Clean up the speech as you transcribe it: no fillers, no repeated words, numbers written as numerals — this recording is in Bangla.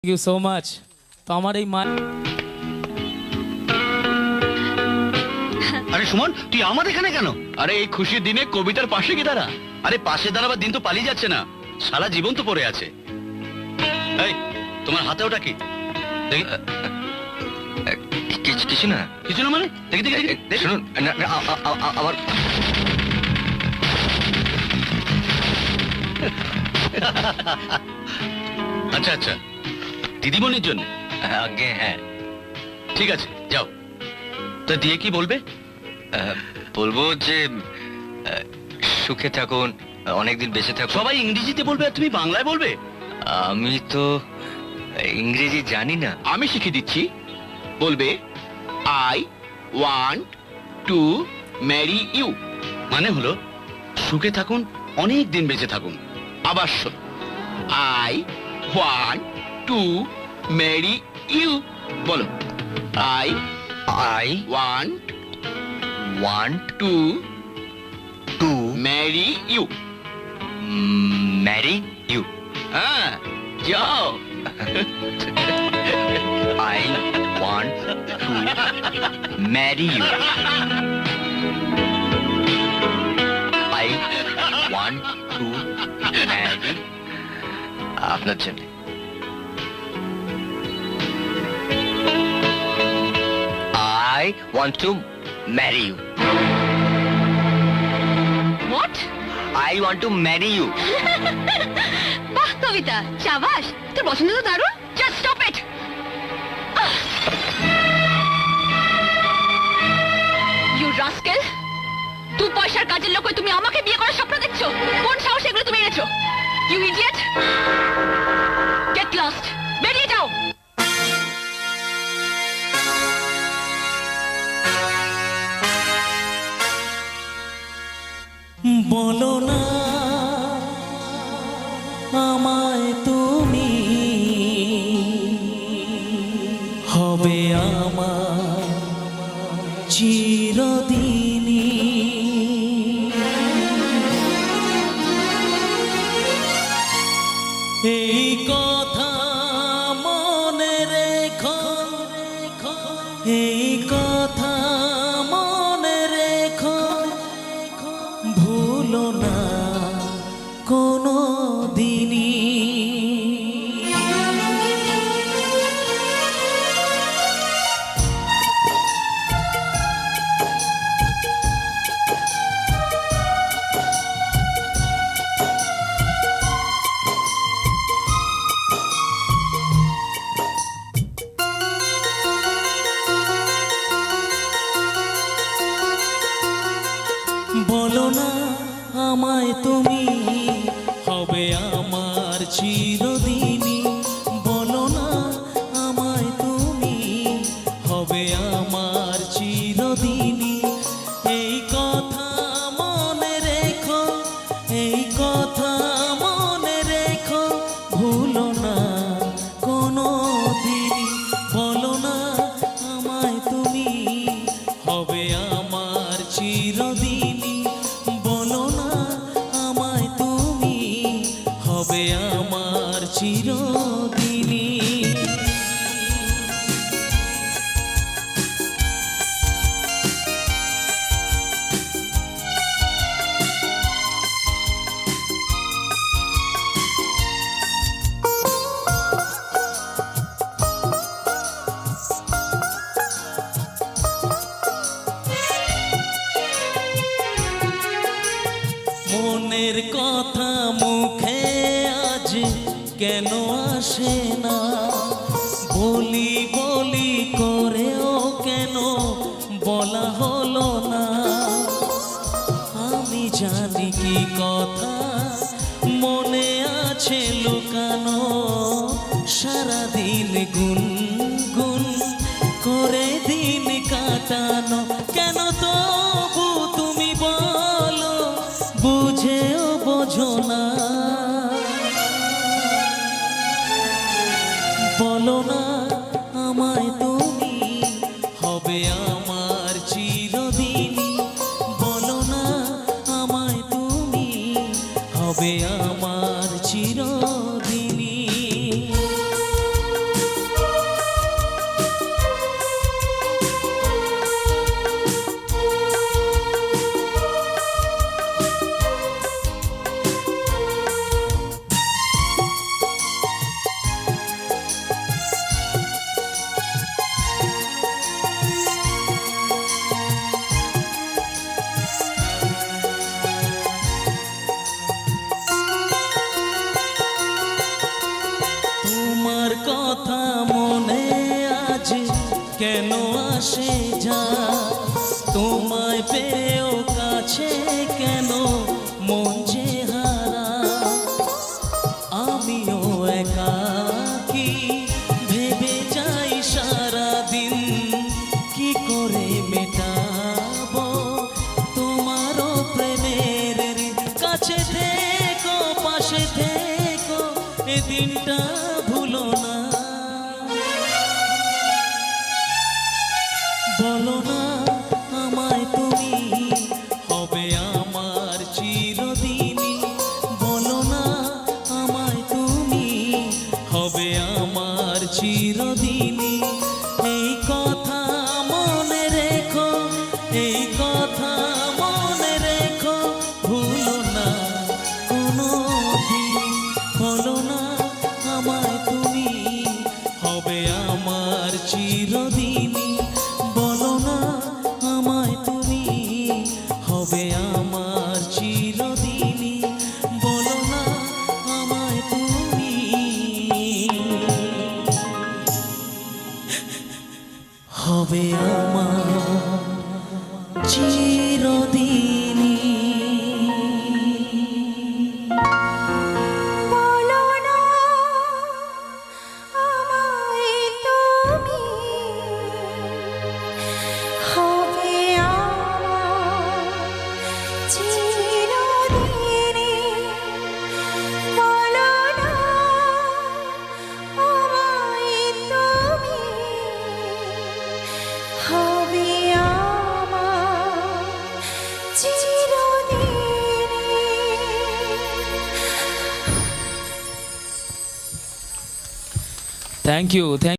Thank you so much. তো আমার এই মা আরে সুমন, তুই আমাদের এখানে কেন? আরে এই খুশির দিনে কবিতার পাশে কি দাঁড়া। আরে পাশে দাঁড়াবার দিন তো পালিয়ে যাচ্ছে না, সারা জীবন তো পড়ে আছে। এই তোমার হাতে ওটা কি? দেখি। কিছু না। কিছু না মানে? দেখি দেখি দেখি। শুনুন, আবার আচ্ছা আচ্ছা, দিদিমণির জন্য। আগে হ্যাঁ, ঠিক আছে যাও। তা দিয়ে কি বলবে? বলবো যে সুখে থাকুন, অনেকদিন বেঁচে থাকুন। সবাই ইংরেজিতে বলবে আর তুমি বাংলায় বলবে? আমি তো ইংরেজি জানি না। আমি শিখিয়ে দিচ্ছি। বলবে I want to marry you, মানে হলো সুখে থাকুন, অনেক দিন বেঁচে থাকুন। আবার শোনো, I want to marry you. বলো, I I want want to to marry you. Marry you. হ্যাঁ, যাও। I want to marry you. I want to marry আপনার জন্য। I want to marry you. What? I want to marry you. বাহ কবিতা, শাবাশ, তোর পছন্দ তো দারুণ। Just stop it. You rascal! দু পয়সার কাজের লোক হয়ে তুমি আমাকে বিয়ে করার স্বপ্ন দেখছো? কোন সাহসে এগুলো তুমি এনেছো? You idiot! Get lost! বেরিয়ে যাও! বলো না আমায় তুমি, হবে আমার চিরদিনই। এই কথা মনে রেখো, এই কথা মনে রেখো, ভুলো না কোনো দিনই। বলো না আমায় তুমি, হবে আমার চিরদিনই। বলো না আমায় তুমি, হবে আমার চিরদিনই। এই কথা মনে রেখো, এই কথা মনে রেখো, ভুলো না কোনো দিনই। বলো না আমায় তুমি, হবে আমার চিরদিনই। বলো না আমায় তুমি, হবে আমার চিরদিনই। মনের কথা মুখে আজ কেন আসে না, বলি বলি করেও কেন বলা হলো না। আমি জানি কি কথা মনে আছে লুকানো, সারাদিন গুন গুন করে দিন কাটানো। কেন তবু তুমি বলো, বুঝেও বোঝো না। বলো না আমায় তুমি, হবে আমার চিরদিনই। বলো না আমায় তুমি, হবে আমার চিরদিনই। কথা মনে আজ কেন আসে যা, তোমায় পেয়েও কাছে কেন মন যে হারা, আমিও একাকী ভেবে যাই সারাদিন কি করে মেটাবো তোমারও প্রেমের ঋণ। কাছে থেকো পাশে থেকো এ দিনটা ভুলো না, বলো না আমায় তুমি হবে আমার চিরদিনই, বলো না আমায় তুমি হবে আমার চিরদিনই। এই কথা মনে রেখো, এই কথা মনে রেখো, ভুলো না কোনো দিন, বলো না আমায় তুমি হবে আমার চিরদিনই, বলো না আমায় তুমি হবে আমার চিরদিনই, বলো না আমায় তুমি হবে আমার চিরদিনই। বলো না আমায় তুমি হবে আমার চিরদিনই, বলো না আমায় তুমি হবে আমার চিরদিনই। Thank you.